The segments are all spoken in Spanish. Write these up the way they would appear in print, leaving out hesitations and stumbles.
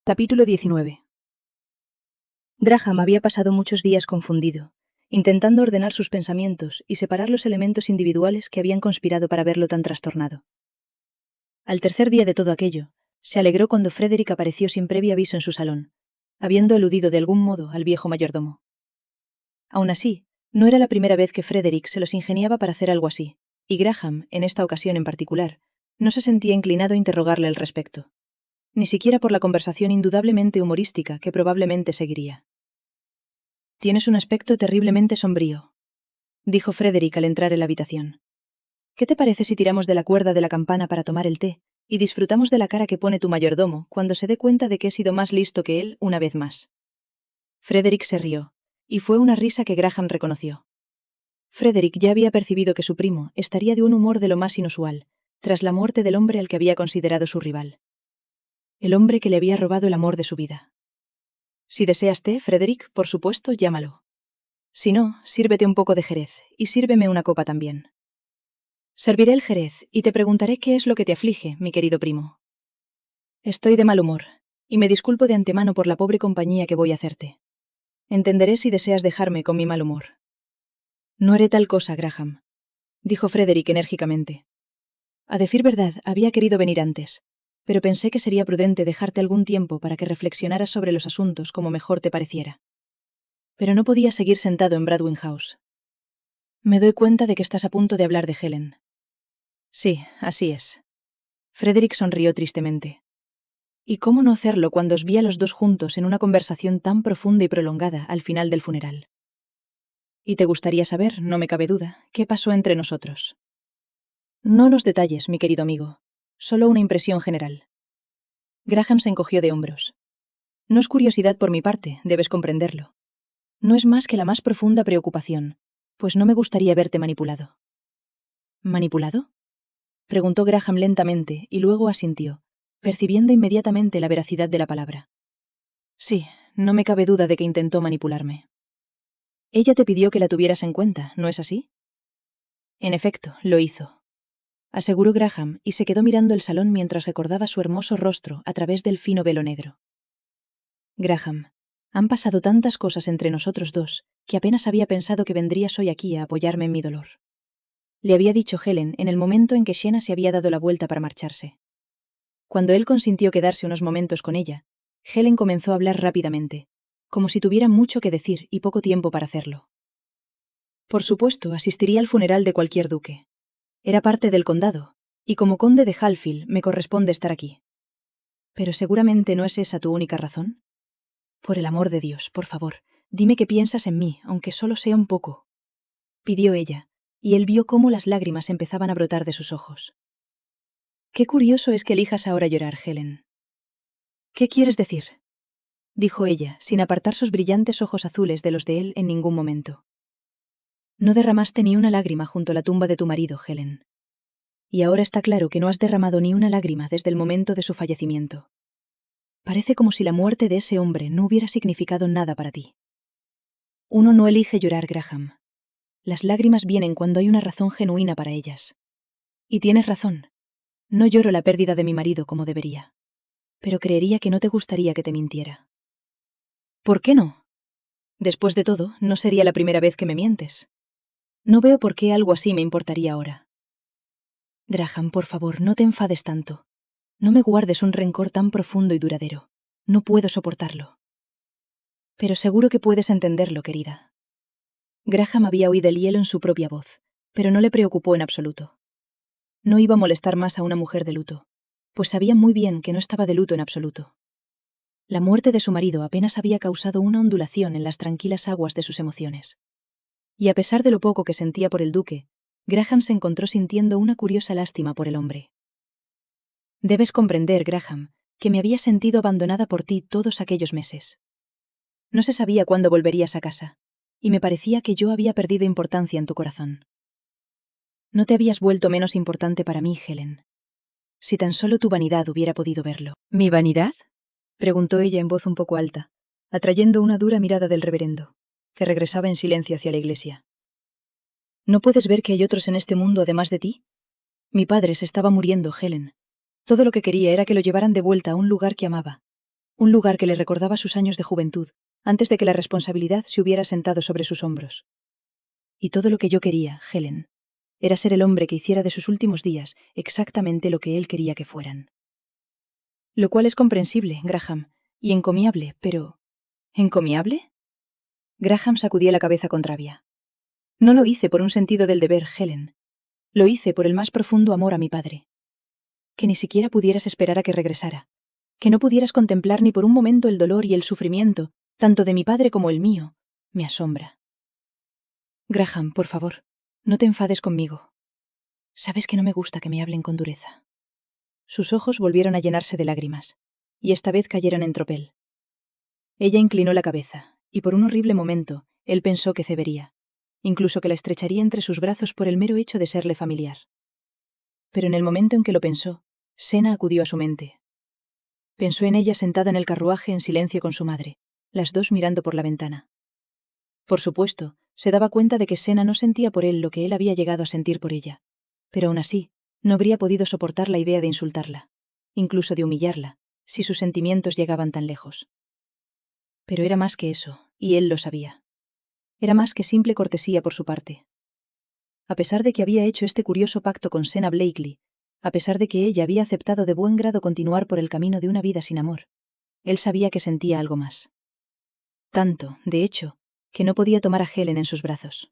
Capítulo 19. Graham había pasado muchos días confundido, intentando ordenar sus pensamientos y separar los elementos individuales que habían conspirado para verlo tan trastornado. Al tercer día de todo aquello, se alegró cuando Frederick apareció sin previo aviso en su salón, habiendo eludido de algún modo al viejo mayordomo. Aún así, no era la primera vez que Frederick se los ingeniaba para hacer algo así, y Graham, en esta ocasión en particular, no se sentía inclinado a interrogarle al respecto. Ni siquiera por la conversación indudablemente humorística que probablemente seguiría. «Tienes un aspecto terriblemente sombrío», dijo Frederick al entrar en la habitación. «¿Qué te parece si tiramos de la cuerda de la campana para tomar el té, y disfrutamos de la cara que pone tu mayordomo cuando se dé cuenta de que he sido más listo que él una vez más?» Frederick se rió, y fue una risa que Graham reconoció. Frederick ya había percibido que su primo estaría de un humor de lo más inusual, tras la muerte del hombre al que había considerado su rival. El hombre que le había robado el amor de su vida. «Si deseas té, Frederick, por supuesto, llámalo. Si no, sírvete un poco de jerez, y sírveme una copa también». «Serviré el jerez, y te preguntaré qué es lo que te aflige, mi querido primo». «Estoy de mal humor, y me disculpo de antemano por la pobre compañía que voy a hacerte. Entenderé si deseas dejarme con mi mal humor». «No haré tal cosa, Graham», dijo Frederick enérgicamente. «A decir verdad, había querido venir antes, pero pensé que sería prudente dejarte algún tiempo para que reflexionaras sobre los asuntos como mejor te pareciera. Pero no podía seguir sentado en Bradwin House. Me doy cuenta de que estás a punto de hablar de Helen». «Sí, así es». Frederick sonrió tristemente. ¿Y cómo no hacerlo cuando os vi a los dos juntos en una conversación tan profunda y prolongada al final del funeral? Y te gustaría saber, no me cabe duda, qué pasó entre nosotros. No los detalles, mi querido amigo, solo una impresión general. Graham se encogió de hombros. No es curiosidad por mi parte, debes comprenderlo. No es más que la más profunda preocupación, pues no me gustaría verte manipulado. ¿Manipulado?, preguntó Graham lentamente y luego asintió, percibiendo inmediatamente la veracidad de la palabra. Sí, no me cabe duda de que intentó manipularme. Ella te pidió que la tuvieras en cuenta, ¿no es así? En efecto, lo hizo, aseguró Graham, y se quedó mirando el salón mientras recordaba su hermoso rostro a través del fino velo negro. Graham, han pasado tantas cosas entre nosotros dos, que apenas había pensado que vendrías hoy aquí a apoyarme en mi dolor. Le había dicho Helen en el momento en que Sienna se había dado la vuelta para marcharse. Cuando él consintió quedarse unos momentos con ella, Helen comenzó a hablar rápidamente, como si tuviera mucho que decir y poco tiempo para hacerlo. Por supuesto, asistiría al funeral de cualquier duque. Era parte del condado, y como conde de Halfield me corresponde estar aquí. Pero seguramente no es esa tu única razón. Por el amor de Dios, por favor, dime que piensas en mí, aunque solo sea un poco, pidió ella, y él vio cómo las lágrimas empezaban a brotar de sus ojos. Qué curioso es que elijas ahora llorar, Helen. ¿Qué quieres decir?, dijo ella, sin apartar sus brillantes ojos azules de los de él en ningún momento. No derramaste ni una lágrima junto a la tumba de tu marido, Helen. Y ahora está claro que no has derramado ni una lágrima desde el momento de su fallecimiento. Parece como si la muerte de ese hombre no hubiera significado nada para ti. Uno no elige llorar, Graham. Las lágrimas vienen cuando hay una razón genuina para ellas. Y tienes razón. No lloro la pérdida de mi marido como debería. Pero creería que no te gustaría que te mintiera. ¿Por qué no? Después de todo, no sería la primera vez que me mientes. No veo por qué algo así me importaría ahora. Graham, por favor, no te enfades tanto. No me guardes un rencor tan profundo y duradero. No puedo soportarlo. Pero seguro que puedes entenderlo, querida. Graham había oído el hielo en su propia voz, pero no le preocupó en absoluto. No iba a molestar más a una mujer de luto, pues sabía muy bien que no estaba de luto en absoluto. La muerte de su marido apenas había causado una ondulación en las tranquilas aguas de sus emociones. Y a pesar de lo poco que sentía por el duque, Graham se encontró sintiendo una curiosa lástima por el hombre. Debes comprender, Graham, que me había sentido abandonada por ti todos aquellos meses. No se sabía cuándo volverías a casa, y me parecía que yo había perdido importancia en tu corazón. No te habías vuelto menos importante para mí, Helen. Si tan solo tu vanidad hubiera podido verlo. ¿Mi vanidad?, preguntó ella en voz un poco alta, atrayendo una dura mirada del reverendo, que regresaba en silencio hacia la iglesia. ¿No puedes ver que hay otros en este mundo además de ti? Mi padre se estaba muriendo, Helen. Todo lo que quería era que lo llevaran de vuelta a un lugar que amaba. un lugar que le recordaba sus años de juventud, antes de que la responsabilidad se hubiera sentado sobre sus hombros. Y todo lo que yo quería, Helen, era ser el hombre que hiciera de sus últimos días exactamente lo que él quería que fueran. Lo cual es comprensible, Graham, y encomiable, pero... ¿Encomiable? Graham sacudía la cabeza con rabia. No lo hice por un sentido del deber, Helen. Lo hice por el más profundo amor a mi padre. Que ni siquiera pudieras esperar a que regresara. Que no pudieras contemplar ni por un momento el dolor y el sufrimiento, tanto de mi padre como el mío, me asombra. Graham, por favor, no te enfades conmigo. Sabes que no me gusta que me hablen con dureza. Sus ojos volvieron a llenarse de lágrimas, y esta vez cayeron en tropel. Ella inclinó la cabeza, y por un horrible momento, él pensó que cedería, incluso que la estrecharía entre sus brazos por el mero hecho de serle familiar. Pero en el momento en que lo pensó, Sena acudió a su mente. Pensó en ella sentada en el carruaje en silencio con su madre, las dos mirando por la ventana. Por supuesto, se daba cuenta de que Sena no sentía por él lo que él había llegado a sentir por ella, pero aún así, no habría podido soportar la idea de insultarla, incluso de humillarla, si sus sentimientos llegaban tan lejos. Pero era más que eso, y él lo sabía. Era más que simple cortesía por su parte. A pesar de que había hecho este curioso pacto con Sena Blakely, a pesar de que ella había aceptado de buen grado continuar por el camino de una vida sin amor, él sabía que sentía algo más. Tanto, de hecho, que no podía tomar a Helen en sus brazos.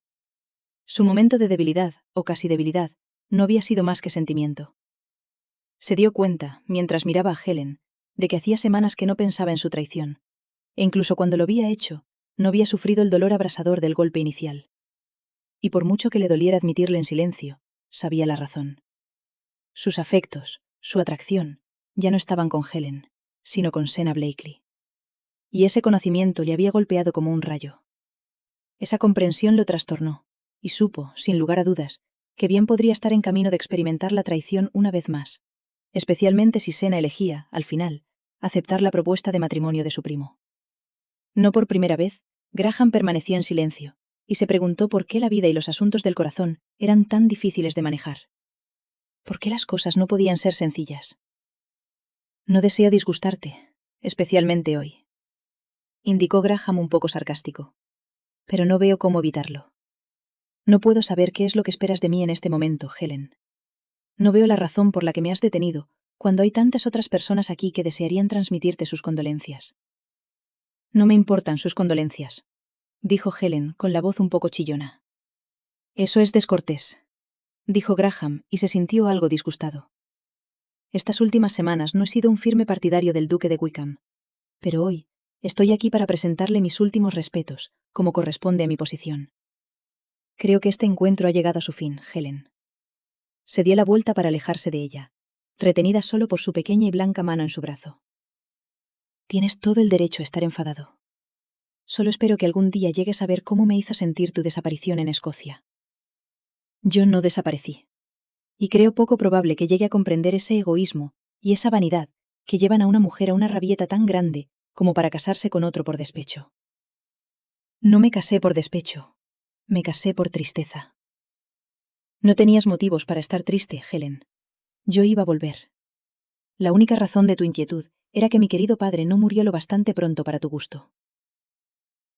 Su momento de debilidad, o casi debilidad, no había sido más que sentimiento. Se dio cuenta, mientras miraba a Helen, de que hacía semanas que no pensaba en su traición, e incluso cuando lo había hecho, no había sufrido el dolor abrasador del golpe inicial. Y por mucho que le doliera admitirle en silencio, sabía la razón. Sus afectos, su atracción, ya no estaban con Helen, sino con Sena Blakely. Y ese conocimiento le había golpeado como un rayo. Esa comprensión lo trastornó, y supo, sin lugar a dudas, que bien podría estar en camino de experimentar la traición una vez más, especialmente si Sena elegía, al final, aceptar la propuesta de matrimonio de su primo. No por primera vez, Graham permanecía en silencio, y se preguntó por qué la vida y los asuntos del corazón eran tan difíciles de manejar. ¿Por qué las cosas no podían ser sencillas? No deseo disgustarte, especialmente hoy, indicó Graham un poco sarcástico. Pero no veo cómo evitarlo. No puedo saber qué es lo que esperas de mí en este momento, Helen. No veo la razón por la que me has detenido, cuando hay tantas otras personas aquí que desearían transmitirte sus condolencias. No me importan sus condolencias, dijo Helen, con la voz un poco chillona. Eso es descortés, dijo Graham, y se sintió algo disgustado. Estas últimas semanas no he sido un firme partidario del duque de Wickham, pero hoy estoy aquí para presentarle mis últimos respetos, como corresponde a mi posición. Creo que este encuentro ha llegado a su fin, Helen. Se dio la vuelta para alejarse de ella, retenida solo por su pequeña y blanca mano en su brazo. Tienes todo el derecho a estar enfadado. Solo espero que algún día llegues a ver cómo me hizo sentir tu desaparición en Escocia. Yo no desaparecí. Y creo poco probable que llegue a comprender ese egoísmo y esa vanidad que llevan a una mujer a una rabieta tan grande como para casarse con otro por despecho. No me casé por despecho. Me casé por tristeza. No tenías motivos para estar triste, Helen. Yo iba a volver. La única razón de tu inquietud era que mi querido padre no murió lo bastante pronto para tu gusto.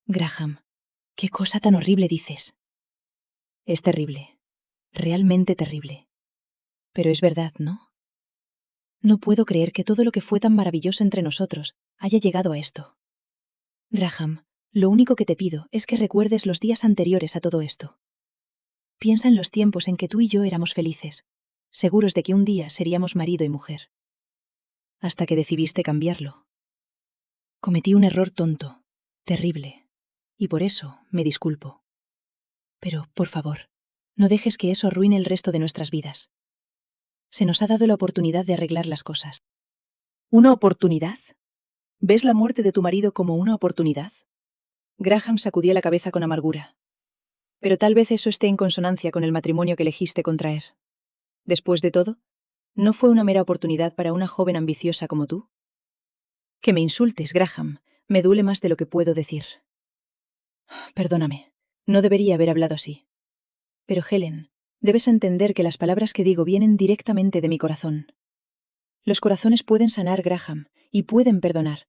Graham, ¿qué cosa tan horrible dices? Es terrible. Realmente terrible. Pero es verdad, ¿no? No puedo creer que todo lo que fue tan maravilloso entre nosotros haya llegado a esto. Graham, lo único que te pido es que recuerdes los días anteriores a todo esto. Piensa en los tiempos en que tú y yo éramos felices, seguros de que un día seríamos marido y mujer. Hasta que decidiste cambiarlo. Cometí un error tonto, terrible, y por eso me disculpo. Pero, por favor, no dejes que eso arruine el resto de nuestras vidas. Se nos ha dado la oportunidad de arreglar las cosas. ¿Una oportunidad? ¿Ves la muerte de tu marido como una oportunidad? Graham sacudía la cabeza con amargura. Pero tal vez eso esté en consonancia con el matrimonio que elegiste contraer. Después de todo, ¿no fue una mera oportunidad para una joven ambiciosa como tú? Que me insultes, Graham, me duele más de lo que puedo decir. Perdóname, no debería haber hablado así. Pero Helen, debes entender que las palabras que digo vienen directamente de mi corazón. Los corazones pueden sanar, Graham, y pueden perdonar,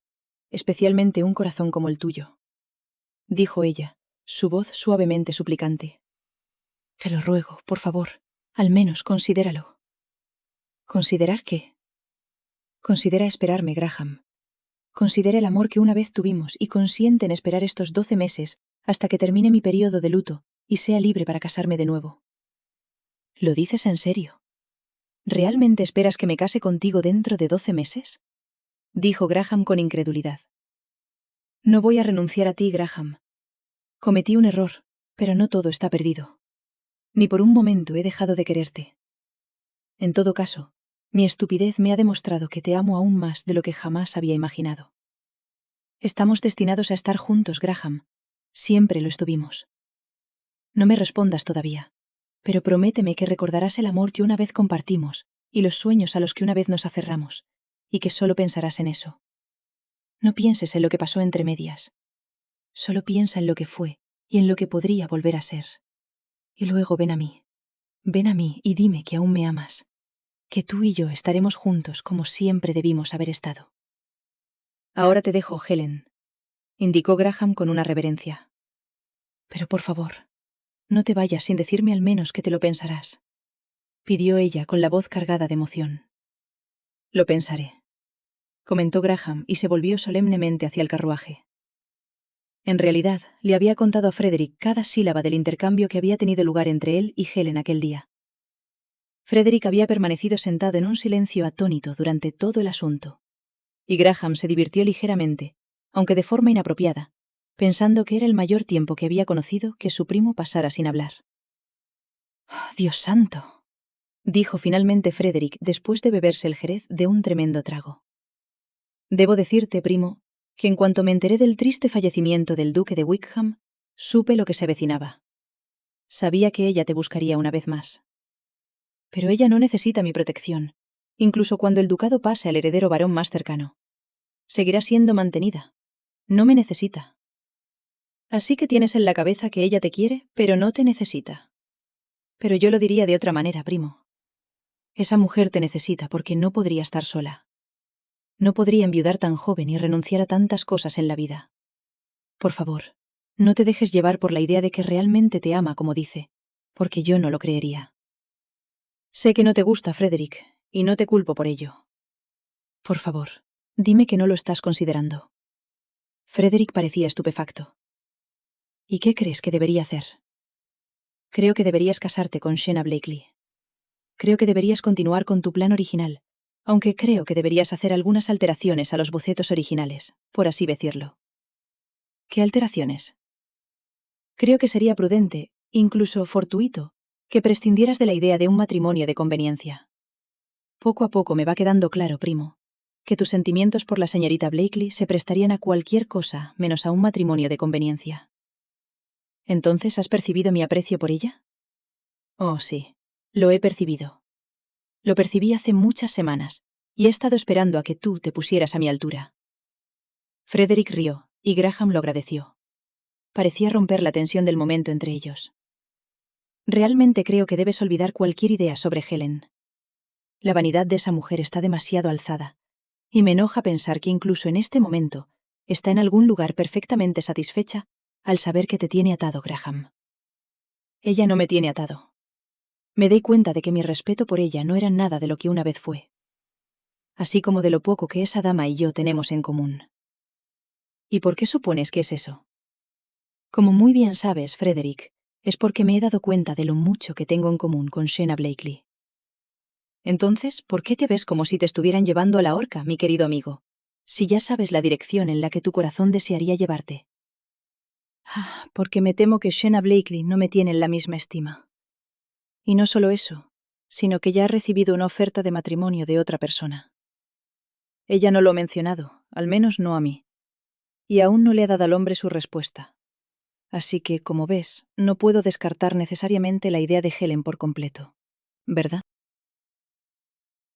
especialmente un corazón como el tuyo, dijo ella, su voz suavemente suplicante. Te lo ruego, por favor, al menos considéralo. ¿Considerar qué? Considera esperarme, Graham. Considera el amor que una vez tuvimos y consiente en esperar estos 12 meses hasta que termine mi periodo de luto y sea libre para casarme de nuevo. ¿Lo dices en serio? ¿Realmente esperas que me case contigo dentro de 12 meses? Dijo Graham con incredulidad. No voy a renunciar a ti, Graham. Cometí un error, pero no todo está perdido. Ni por un momento he dejado de quererte. En todo caso, mi estupidez me ha demostrado que te amo aún más de lo que jamás había imaginado. Estamos destinados a estar juntos, Graham. Siempre lo estuvimos. No me respondas todavía, pero prométeme que recordarás el amor que una vez compartimos y los sueños a los que una vez nos aferramos, y que solo pensarás en eso. No pienses en lo que pasó entre medias. Solo piensa en lo que fue y en lo que podría volver a ser. Y luego ven a mí y dime que aún me amas, que tú y yo estaremos juntos como siempre debimos haber estado. Ahora te dejo, Helen, indicó Graham con una reverencia. Pero por favor, no te vayas sin decirme al menos que te lo pensarás, pidió ella con la voz cargada de emoción. Lo pensaré, comentó Graham y se volvió solemnemente hacia el carruaje. En realidad, le había contado a Frederick cada sílaba del intercambio que había tenido lugar entre él y Helen aquel día. Frederick había permanecido sentado en un silencio atónito durante todo el asunto, y Graham se divirtió ligeramente, aunque de forma inapropiada, pensando que era el mayor tiempo que había conocido que su primo pasara sin hablar. «Oh, Dios santo», dijo finalmente Frederick después de beberse el jerez de un tremendo trago. «Debo decirte, primo, que en cuanto me enteré del triste fallecimiento del duque de Wickham, supe lo que se avecinaba. Sabía que ella te buscaría una vez más. Pero ella no necesita mi protección, incluso cuando el ducado pase al heredero varón más cercano. Seguirá siendo mantenida. No me necesita. Así que tienes en la cabeza que ella te quiere, pero no te necesita. Pero yo lo diría de otra manera, primo. Esa mujer te necesita porque no podría estar sola. No podría enviudar tan joven y renunciar a tantas cosas en la vida. Por favor, no te dejes llevar por la idea de que realmente te ama como dice, porque yo no lo creería. Sé que no te gusta, Frederick, y no te culpo por ello. Por favor, dime que no lo estás considerando. Frederick parecía estupefacto. ¿Y qué crees que debería hacer? Creo que deberías casarte con Shena Blakely. Creo que deberías continuar con tu plan original, aunque creo que deberías hacer algunas alteraciones a los bocetos originales, por así decirlo. ¿Qué alteraciones? Creo que sería prudente, incluso fortuito, que prescindieras de la idea de un matrimonio de conveniencia. Poco a poco me va quedando claro, primo, que tus sentimientos por la señorita Blakely se prestarían a cualquier cosa menos a un matrimonio de conveniencia. ¿Entonces has percibido mi aprecio por ella? Oh, sí, lo he percibido. Lo percibí hace muchas semanas, y he estado esperando a que tú te pusieras a mi altura. Frederick rió, y Graham lo agradeció. Parecía romper la tensión del momento entre ellos. Realmente creo que debes olvidar cualquier idea sobre Helen. La vanidad de esa mujer está demasiado alzada, y me enoja pensar que incluso en este momento está en algún lugar perfectamente satisfecha al saber que te tiene atado, Graham. Ella no me tiene atado. Me doy cuenta de que mi respeto por ella no era nada de lo que una vez fue. Así como de lo poco que esa dama y yo tenemos en común. ¿Y por qué supones que es eso? Como muy bien sabes, Frederick, es porque me he dado cuenta de lo mucho que tengo en común con Shena Blakely. Entonces, ¿por qué te ves como si te estuvieran llevando a la horca, mi querido amigo? Si ya sabes la dirección en la que tu corazón desearía llevarte. Porque me temo que Shena Blakely no me tiene en la misma estima. Y no solo eso, sino que ya ha recibido una oferta de matrimonio de otra persona. Ella no lo ha mencionado, al menos no a mí. Y aún no le ha dado al hombre su respuesta. Así que, como ves, no puedo descartar necesariamente la idea de Helen por completo. ¿Verdad?